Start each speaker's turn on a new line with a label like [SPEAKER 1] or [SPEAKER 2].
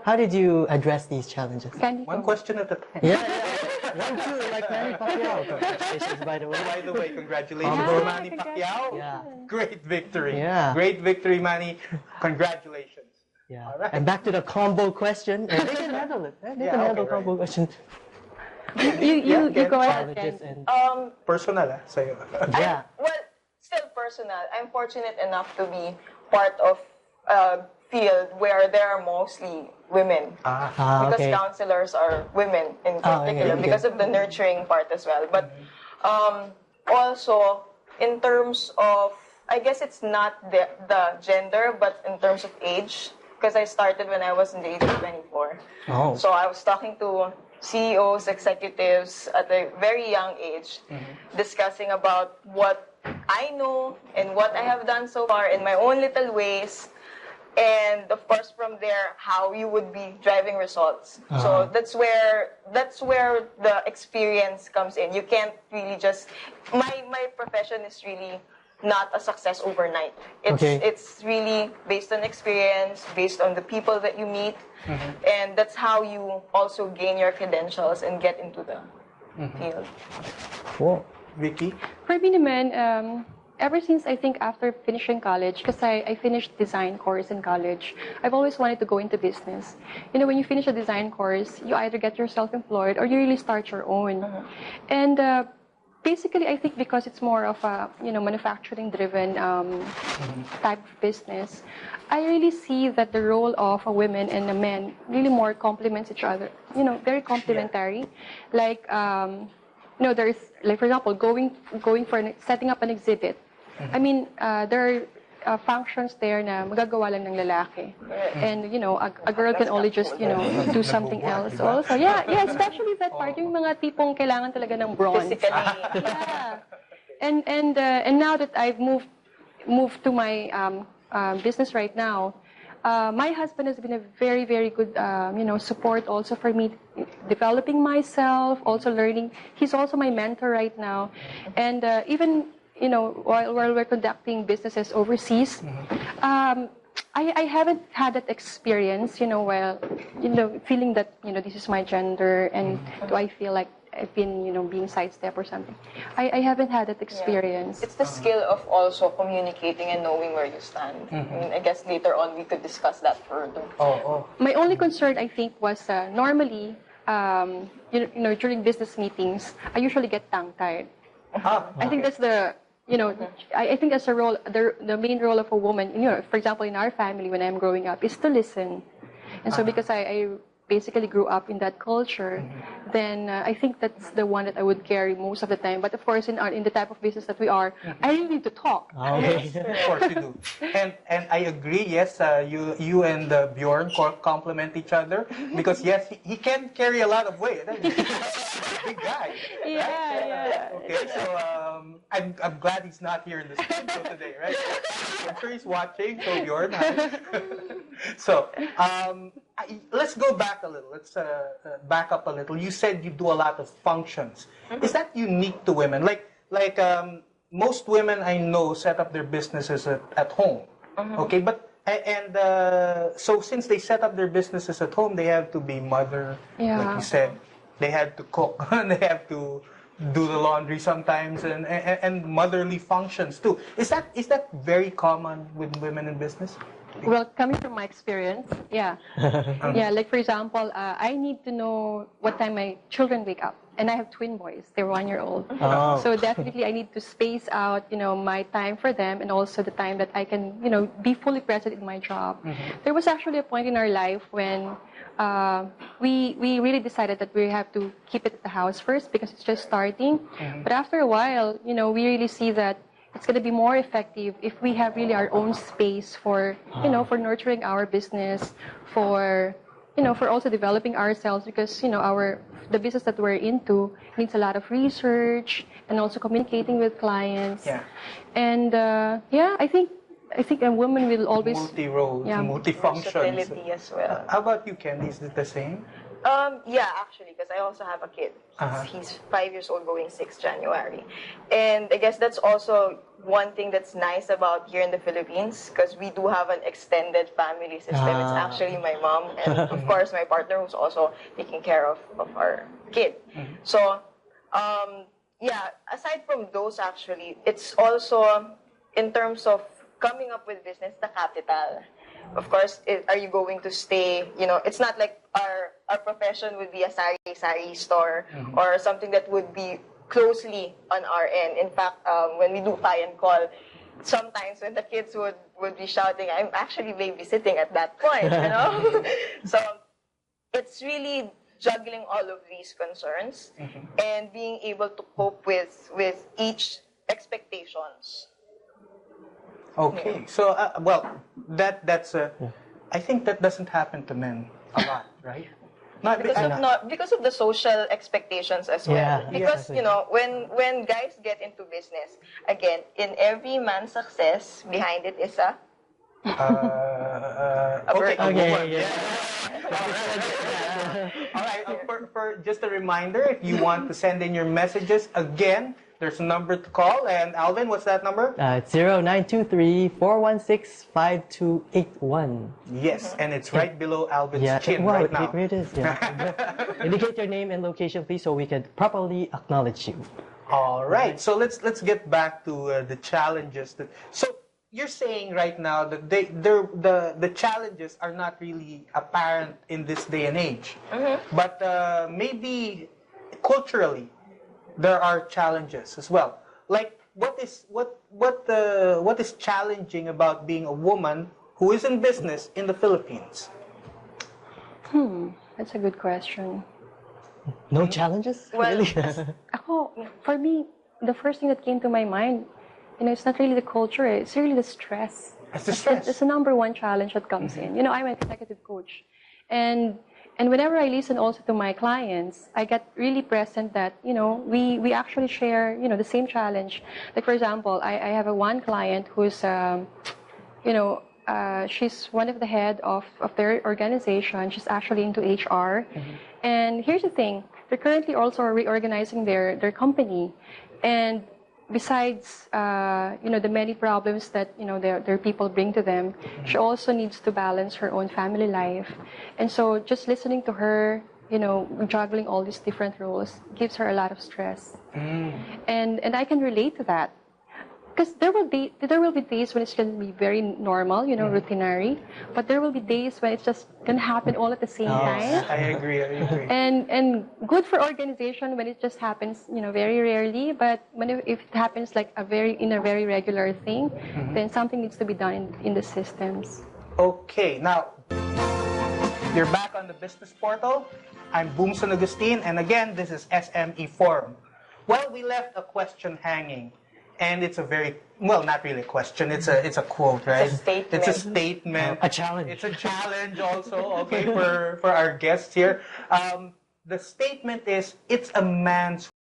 [SPEAKER 1] how did you address these challenges?
[SPEAKER 2] One question at a time.
[SPEAKER 1] Yeah. 1, 2, like Manny Pacquiao. Congratulations, by the way.
[SPEAKER 2] By the way, congratulations to Manny Pacquiao.
[SPEAKER 1] Yeah.
[SPEAKER 2] Great victory.
[SPEAKER 1] Yeah.
[SPEAKER 2] Great victory, Manny. Congratulations.
[SPEAKER 1] Yeah.
[SPEAKER 2] All right.
[SPEAKER 1] And back to the combo question. They can handle it. They can handle combo questions.
[SPEAKER 3] You go ahead.
[SPEAKER 2] Personal, sa'yo.
[SPEAKER 1] Yeah.
[SPEAKER 3] Well, still personal. I'm fortunate enough to be part of a field where there are mostly women. Because counselors are women in particular, because of the nurturing part as well. But also, in terms of, I guess it's not the gender, but in terms of age, because I started when I was in the age of 24.
[SPEAKER 1] Oh.
[SPEAKER 3] So I was talking to CEOs, executives at a very young age, discussing about what I know and what I have done so far in my own little ways. And of course, from there, how you would be driving results. So that's where the experience comes in. You can't really just, my profession is really not a success overnight. It's really based on experience, based on the people that you meet, and that's how you also gain your credentials and get into the field.
[SPEAKER 1] Cool.
[SPEAKER 2] Vicky?
[SPEAKER 4] For me naman, ever since I think after finishing college, because I finished design course in college, I've always wanted to go into business. You know, when you finish a design course, you either get yourself employed or you really start your own. And basically, I think because it's more of a manufacturing-driven type of business, I really see that the role of a woman and a man really more complements each other. You know, very complementary. Like there's like, for example, going for setting up an exhibit. I mean, there are functions there na magagawa lang ng lalaki. And, a girl can only just, do something else also. Yeah, especially that part, yung mga tipong kailangan talaga ng bronze. Yeah. And now that I've moved to my business right now, my husband has been a very, very good, support also for me, developing myself, also learning. He's also my mentor right now. And even, while we're conducting businesses overseas, I haven't had that experience, feeling that, this is my gender, and do I feel like I've been, being sidestepped or something. I haven't had that experience.
[SPEAKER 3] Yeah. It's the skill of also communicating and knowing where you stand. I mean, I guess later on we could discuss that further.
[SPEAKER 4] My only concern, I think, was normally, during business meetings, I usually get tongue-tied. I think that's the, I think that's a role, the main role of a woman, for example, in our family when I'm growing up, is to listen. And so because I basically grew up in that culture, then I think that's the one that I would carry most of the time. But of course, in the type of business that we are, I really need to talk.
[SPEAKER 2] Of course you do. And I agree, yes, you and Bjorn complement each other, because yes, he can carry a lot of weight. He's a big guy.
[SPEAKER 4] Yeah.
[SPEAKER 2] Okay, so I'm glad he's not here in the studio today, right? I'm sure he's watching, so Bjorn. So, let's go back a little. Let's back up a little. You said you do a lot of functions. Is that unique to women? Like most women I know set up their businesses at home. Okay, but so since they set up their businesses at home, they have to be mother, like you said. They have to cook. They have to do the laundry sometimes, and motherly functions too. Is that very common with women in business?
[SPEAKER 4] Well, coming from my experience, yeah. Like for example, I need to know what time my children wake up. And I have twin boys. They're 1 year old. So definitely I need to space out, my time for them, and also the time that I can, be fully present in my job. There was actually a point in our life when we really decided that we have to keep it at the house first because it's just starting. But after a while, we really see that it's going to be more effective if we have really our own space for, for nurturing our business, for also developing ourselves, because, the business that we're into needs a lot of research and also communicating with clients.
[SPEAKER 2] Yeah.
[SPEAKER 4] And, I think a woman will always...
[SPEAKER 2] Multi-roles, multi-functions.
[SPEAKER 3] Versatility as well.
[SPEAKER 2] How about you, Ken? Is it the same?
[SPEAKER 3] Yeah, actually, because I also have a kid. He's 5 years old, going 6 January. And I guess that's also one thing that's nice about here in the Philippines, because we do have an extended family system. It's actually my mom and, of course, my partner who's also taking care of our kid. So, yeah, aside from those, actually, it's also, in terms of coming up with business, the capital. Of course, are you going to stay, it's not like our profession would be a sari store or something that would be closely on our end. In fact, when we do client call, sometimes when the kids would be shouting, I'm actually babysitting at that point, So it's really juggling all of these concerns and being able to cope with each expectations.
[SPEAKER 2] Okay, so that's I think that doesn't happen to men a lot, right? Not
[SPEAKER 3] Because of the social expectations as well.
[SPEAKER 1] Yeah.
[SPEAKER 3] Because when guys get into business, again, in every man's success, behind it is a
[SPEAKER 2] okay, a
[SPEAKER 1] Okay,
[SPEAKER 2] woman.
[SPEAKER 1] yeah.
[SPEAKER 2] All right. For just a reminder, if you want to send in your messages again, there's a number to call. And Alvin, what's that number?
[SPEAKER 1] It's 0923-416-5281.
[SPEAKER 2] Yes, and it's right below Alvin's
[SPEAKER 1] Yeah,
[SPEAKER 2] chin
[SPEAKER 1] wow,
[SPEAKER 2] right now.
[SPEAKER 1] here it is. Yeah. Indicate your name and location, please, so we can properly acknowledge you.
[SPEAKER 2] All right. So let's get back to the challenges. So you're saying right now that the challenges are not really apparent in this day and age, but maybe culturally there are challenges as well. Like what is challenging about being a woman who is in business in the Philippines?
[SPEAKER 4] That's a good question.
[SPEAKER 1] No challenges?
[SPEAKER 3] Well,
[SPEAKER 1] Really?
[SPEAKER 4] For me, the first thing that came to my mind, it's not really the culture, it's really the stress.
[SPEAKER 2] It's the stress.
[SPEAKER 4] It's the number one challenge that comes in. I'm an executive coach. And whenever I listen also to my clients, I get really present that, we actually share, the same challenge. Like, for example, I have one client who's, she's one of the head of their organization. She's actually into HR. And here's the thing, they're currently also reorganizing their company. And besides, the many problems that, their people bring to them, she also needs to balance her own family life. And so just listening to her, juggling all these different roles gives her a lot of stress. And I can relate to that. Because there will be days when it's going to be very normal, routinary. But there will be days when it's just going to happen all at the same time.
[SPEAKER 2] I agree.
[SPEAKER 4] And good for organization when it just happens, very rarely. But if it happens like in a very regular thing, then something needs to be done in the systems.
[SPEAKER 2] Okay, now you're back on the business portal. I'm Boomson Agustin, and again, this is SME Forum. Well, we left a question hanging. And it's a not really a question, it's a quote, right?
[SPEAKER 3] It's a statement.
[SPEAKER 2] It's a statement.
[SPEAKER 1] A challenge.
[SPEAKER 2] It's a challenge also, okay, for our guests here. The statement is, it's a man's